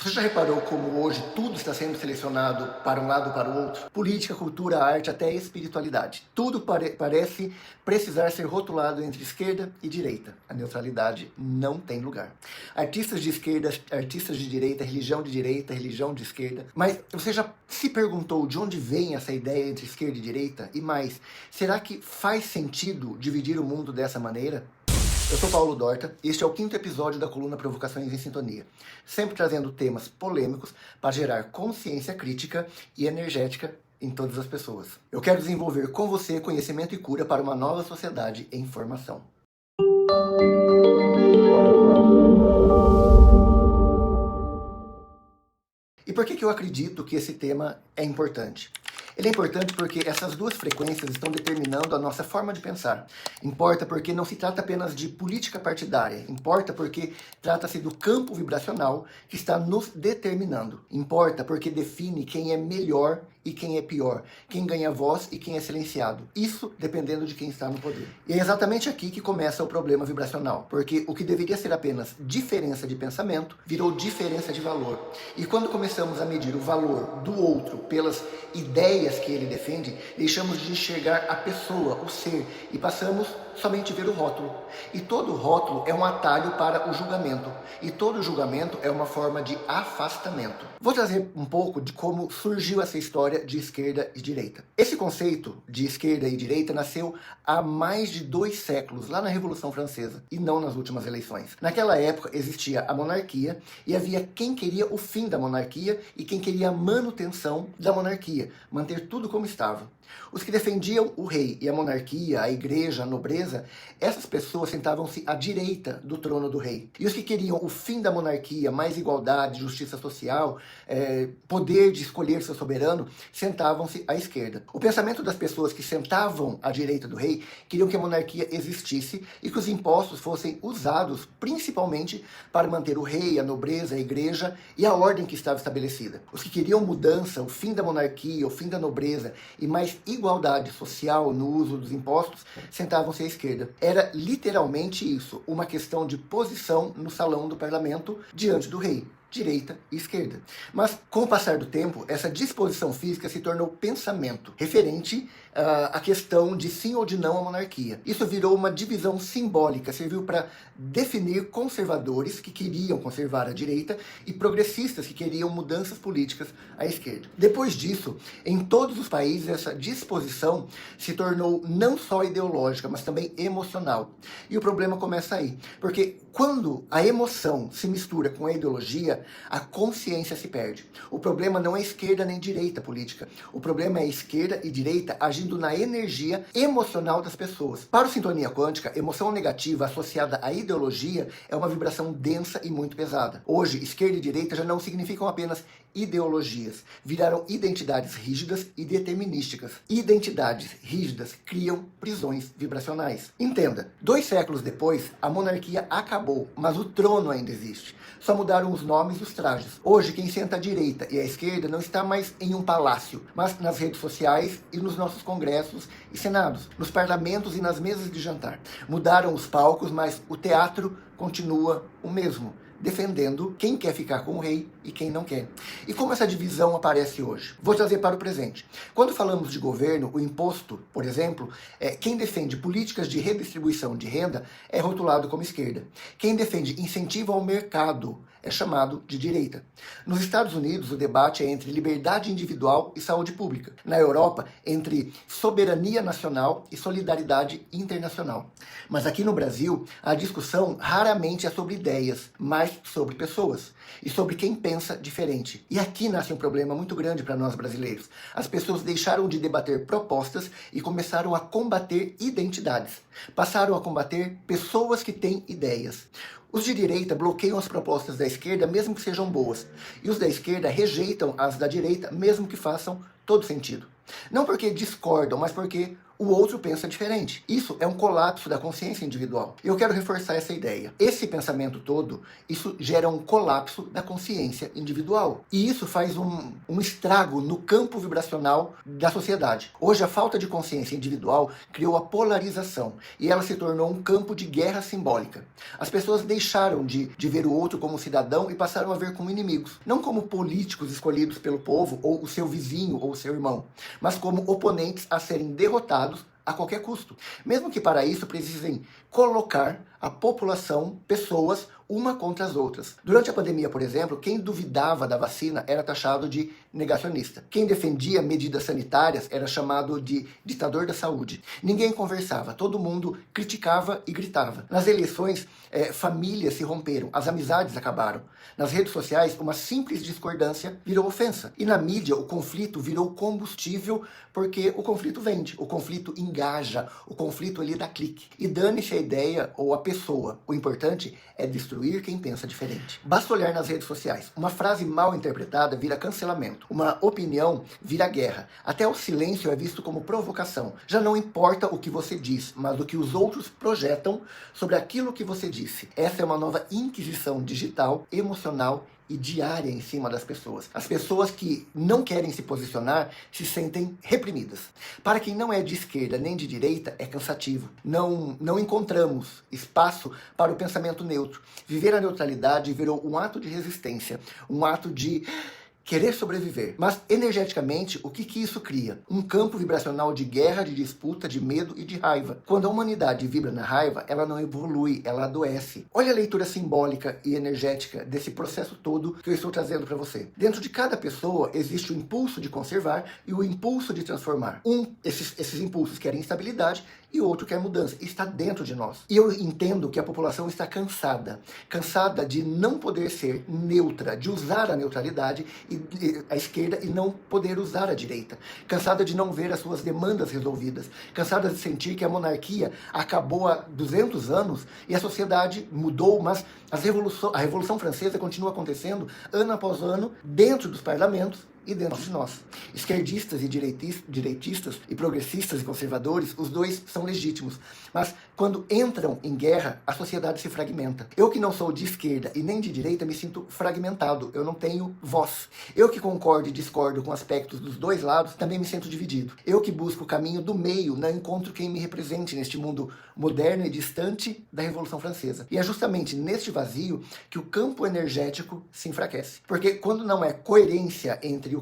Você já reparou como hoje tudo está sendo selecionado para um lado ou para o outro? Política, cultura, arte, até espiritualidade. Tudo parece precisar ser rotulado entre esquerda e direita. A neutralidade não tem lugar. Artistas de esquerda, artistas de direita, religião de esquerda. Mas você já se perguntou de onde vem essa ideia entre esquerda e direita? E mais, será que faz sentido dividir o mundo dessa maneira? Eu sou Paulo Dorta e este é o 5º episódio da coluna Provocações em Sintonia, sempre trazendo temas polêmicos para gerar consciência crítica e energética em todas as pessoas. Eu quero desenvolver com você conhecimento e cura para uma nova sociedade em formação. E por que eu acredito que esse tema é importante? Ele é importante porque essas duas frequências estão determinando a nossa forma de pensar. Importa porque não se trata apenas de política partidária. Importa porque trata-se do campo vibracional que está nos determinando. Importa porque define quem é melhor e quem é pior, quem ganha voz e quem é silenciado. Isso dependendo de quem está no poder. E é exatamente aqui que começa o problema vibracional, porque o que deveria ser apenas diferença de pensamento virou diferença de valor. E quando começamos a medir o valor do outro pelas ideias que ele defende, deixamos de enxergar a pessoa, o ser, e passamos somente a ver o rótulo. E todo rótulo é um atalho para o julgamento. E todo julgamento é uma forma de afastamento. Vou trazer um pouco de como surgiu essa história de esquerda e direita. Esse conceito de esquerda e direita nasceu há mais de 2 séculos, lá na Revolução Francesa, e não nas últimas eleições. Naquela época existia a monarquia e havia quem queria o fim da monarquia e quem queria a manutenção da monarquia, manter tudo como estava. Os que defendiam o rei e a monarquia, a igreja, a nobreza, essas pessoas sentavam-se à direita do trono do rei. E os que queriam o fim da monarquia, mais igualdade, justiça social, poder de escolher seu soberano, sentavam-se à esquerda. O pensamento das pessoas que sentavam à direita do rei queriam que a monarquia existisse e que os impostos fossem usados principalmente para manter o rei, a nobreza, a igreja e a ordem que estava estabelecida. Os que queriam mudança, o fim da monarquia, o fim da nobreza e mais igualdade social no uso dos impostos, sentavam-se à esquerda. Era literalmente isso, uma questão de posição no salão do parlamento diante do rei. Direita e esquerda. Mas, com o passar do tempo, essa disposição física se tornou pensamento, referente à questão de sim ou de não à monarquia. Isso virou uma divisão simbólica, serviu para definir conservadores que queriam conservar a direita e progressistas que queriam mudanças políticas à esquerda. Depois disso, em todos os países, essa disposição se tornou não só ideológica, mas também emocional. E o problema começa aí, porque quando a emoção se mistura com a ideologia, a consciência se perde. O problema não é esquerda nem direita política. O problema é esquerda e direita agindo na energia emocional das pessoas. Para o Sintonia Quântica, emoção negativa associada à ideologia é uma vibração densa e muito pesada. Hoje, esquerda e direita já não significam apenas ideologias. Viraram identidades rígidas e determinísticas. Identidades rígidas criam prisões vibracionais. Entenda, 2 séculos depois, a monarquia acabou, mas o trono ainda existe. Só mudaram os nomes e os trajes. Hoje, quem senta à direita e à esquerda não está mais em um palácio, mas nas redes sociais e nos nossos congressos e senados, nos parlamentos e nas mesas de jantar. Mudaram os palcos, mas o teatro continua o mesmo, defendendo quem quer ficar com o rei e quem não quer. E como essa divisão aparece hoje? Vou trazer para o presente. Quando falamos de governo, o imposto, por exemplo, quem defende políticas de redistribuição de renda é rotulado como esquerda. Quem defende incentivo ao mercado é chamado de direita. Nos Estados Unidos, o debate é entre liberdade individual e saúde pública. Na Europa, entre soberania nacional e solidariedade internacional. Mas aqui no Brasil, a discussão raramente é sobre ideias, mas sobre pessoas e sobre quem pensa diferente. E aqui nasce um problema muito grande para nós brasileiros. As pessoas deixaram de debater propostas e começaram a combater identidades. Passaram a combater pessoas que têm ideias. Os de direita bloqueiam as propostas da esquerda, mesmo que sejam boas. E os da esquerda rejeitam as da direita, mesmo que façam todo sentido. Não porque discordam, mas porque o outro pensa diferente. Isso é um colapso da consciência individual. Eu quero reforçar essa ideia. Esse pensamento todo, isso gera um colapso da consciência individual. E isso faz um estrago no campo vibracional da sociedade. Hoje, a falta de consciência individual criou a polarização e ela se tornou um campo de guerra simbólica. As pessoas deixaram de ver o outro como cidadão e passaram a ver como inimigos. Não como políticos escolhidos pelo povo, ou o seu vizinho, ou o seu irmão, mas como oponentes a serem derrotados a qualquer custo. Mesmo que para isso precisem colocar a população, pessoas, uma contra as outras. Durante a pandemia, por exemplo, quem duvidava da vacina era taxado de negacionista. Quem defendia medidas sanitárias era chamado de ditador da saúde. Ninguém conversava, todo mundo criticava e gritava. Nas eleições, famílias se romperam, as amizades acabaram. Nas redes sociais, uma simples discordância virou ofensa. E na mídia, o conflito virou combustível, porque o conflito vende, o conflito engaja, o conflito ali dá clique. E dane-se a ideia ou a pessoa. O importante é destruir quem pensa diferente. Basta olhar nas redes sociais. Uma frase mal interpretada vira cancelamento. Uma opinião vira guerra. Até o silêncio é visto como provocação. Já não importa o que você diz, mas o que os outros projetam sobre aquilo que você disse. Essa é uma nova inquisição digital, emocional e diária em cima das pessoas. As pessoas que não querem se posicionar se sentem reprimidas. Para quem não é de esquerda nem de direita, é cansativo. Não encontramos espaço para o pensamento neutro. Viver a neutralidade virou um ato de resistência, um ato de querer sobreviver. Mas, energeticamente, o que isso cria? Um campo vibracional de guerra, de disputa, de medo e de raiva. Quando a humanidade vibra na raiva, ela não evolui, ela adoece. Olha a leitura simbólica e energética desse processo todo que eu estou trazendo para você. Dentro de cada pessoa existe o impulso de conservar e o impulso de transformar. Esses impulsos querem estabilidade e o outro quer mudança. Está dentro de nós. E eu entendo que a população está cansada. Cansada de não poder ser neutra, de usar a neutralidade e a esquerda e não poder usar a direita. Cansada de não ver as suas demandas resolvidas. Cansada de sentir que a monarquia acabou há 200 anos e a sociedade mudou, mas a Revolução Francesa continua acontecendo ano após ano dentro dos parlamentos e dentro de nós. Esquerdistas e direitistas e progressistas e conservadores, os dois são legítimos. Mas quando entram em guerra, a sociedade se fragmenta. Eu que não sou de esquerda e nem de direita me sinto fragmentado. Eu não tenho voz. Eu que concordo e discordo com aspectos dos dois lados, também me sinto dividido. Eu que busco o caminho do meio, não encontro quem me represente neste mundo moderno e distante da Revolução Francesa. E é justamente neste vazio que o campo energético se enfraquece. Porque quando não é coerência entre o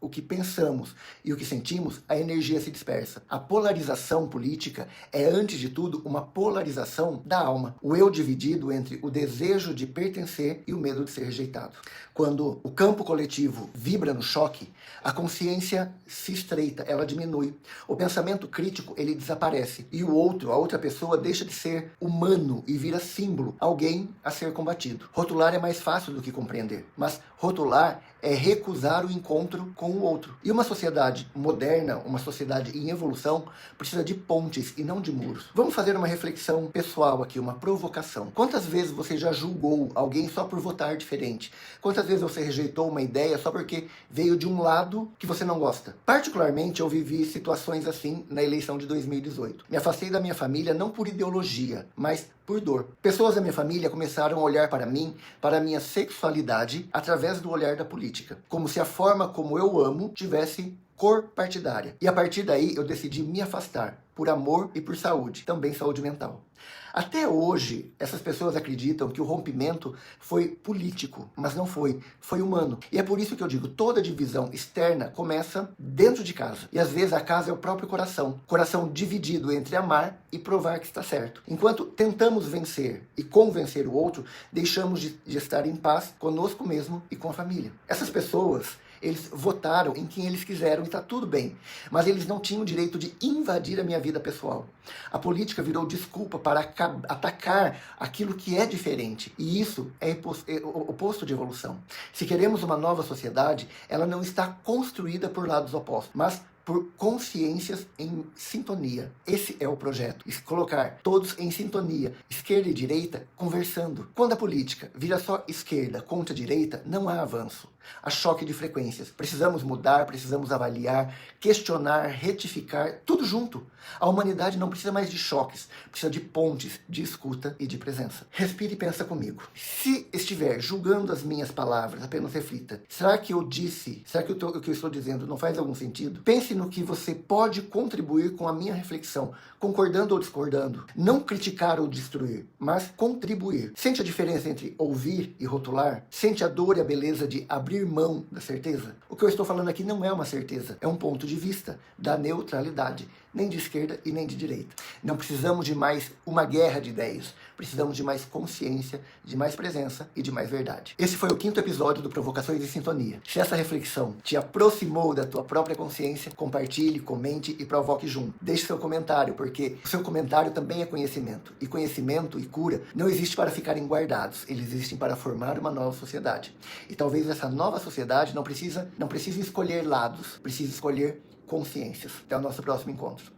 que pensamos e o que sentimos, a energia se dispersa. A polarização política é, antes de tudo, uma polarização da alma. O eu dividido entre o desejo de pertencer e o medo de ser rejeitado. Quando o campo coletivo vibra no choque, a consciência se estreita, ela diminui. O pensamento crítico, ele desaparece. E a outra pessoa deixa de ser humano e vira símbolo, alguém a ser combatido. Rotular é mais fácil do que compreender, mas rotular é recusar o encontro com o outro. E uma sociedade moderna, uma sociedade em evolução, precisa de pontes e não de muros. Vamos fazer uma reflexão pessoal aqui, uma provocação. Quantas vezes você já julgou alguém só por votar diferente? Quantas vezes você rejeitou uma ideia só porque veio de um lado que você não gosta? Particularmente, eu vivi situações assim na eleição de 2018. Me afastei da minha família não por ideologia, mas por dor. Pessoas da minha família começaram a olhar para mim, para a minha sexualidade, através do olhar da política. Como se a forma como eu amo tivesse cor partidária. E a partir daí eu decidi me afastar, por amor e por saúde, também saúde mental. Até hoje, essas pessoas acreditam que o rompimento foi político, mas não foi, foi humano. E é por isso que eu digo, toda divisão externa começa dentro de casa. E às vezes a casa é o próprio coração dividido entre amar e provar que está certo. Enquanto tentamos vencer e convencer o outro, deixamos de estar em paz conosco mesmo e com a família. Essas pessoas, eles votaram em quem eles quiseram e está tudo bem. Mas eles não tinham o direito de invadir a minha vida pessoal. A política virou desculpa para atacar aquilo que é diferente. E isso é o oposto de evolução. Se queremos uma nova sociedade, ela não está construída por lados opostos, mas por consciências em sintonia. Esse é o projeto. Colocar todos em sintonia, esquerda e direita, conversando. Quando a política vira só esquerda contra direita, não há avanço. a choque de frequências. Precisamos mudar, precisamos avaliar, questionar, retificar, tudo junto. A humanidade não precisa mais de choques, precisa de pontes, de escuta e de presença. Respire e pensa comigo. Se estiver julgando as minhas palavras, apenas reflita. Será que o que eu estou dizendo não faz algum sentido? Pense no que você pode contribuir com a minha reflexão, concordando ou discordando. Não criticar ou destruir, mas contribuir. Sente a diferença entre ouvir e rotular? Sente a dor e a beleza de abrir mão da certeza? O que eu estou falando aqui não é uma certeza, é um ponto de vista da neutralidade, nem de esquerda e nem de direita. Não precisamos de mais uma guerra de ideias, precisamos de mais consciência, de mais presença e de mais verdade. Esse foi o 5º episódio do Provocações em Sintonia. Se essa reflexão te aproximou da tua própria consciência, compartilhe, comente e provoque junto. Deixe seu comentário, porque o seu comentário também é conhecimento. E conhecimento e cura não existe para ficarem guardados, eles existem para formar uma nova sociedade. E talvez essa nova sociedade não precisa escolher lados, precisa escolher consciências. Até o nosso próximo encontro.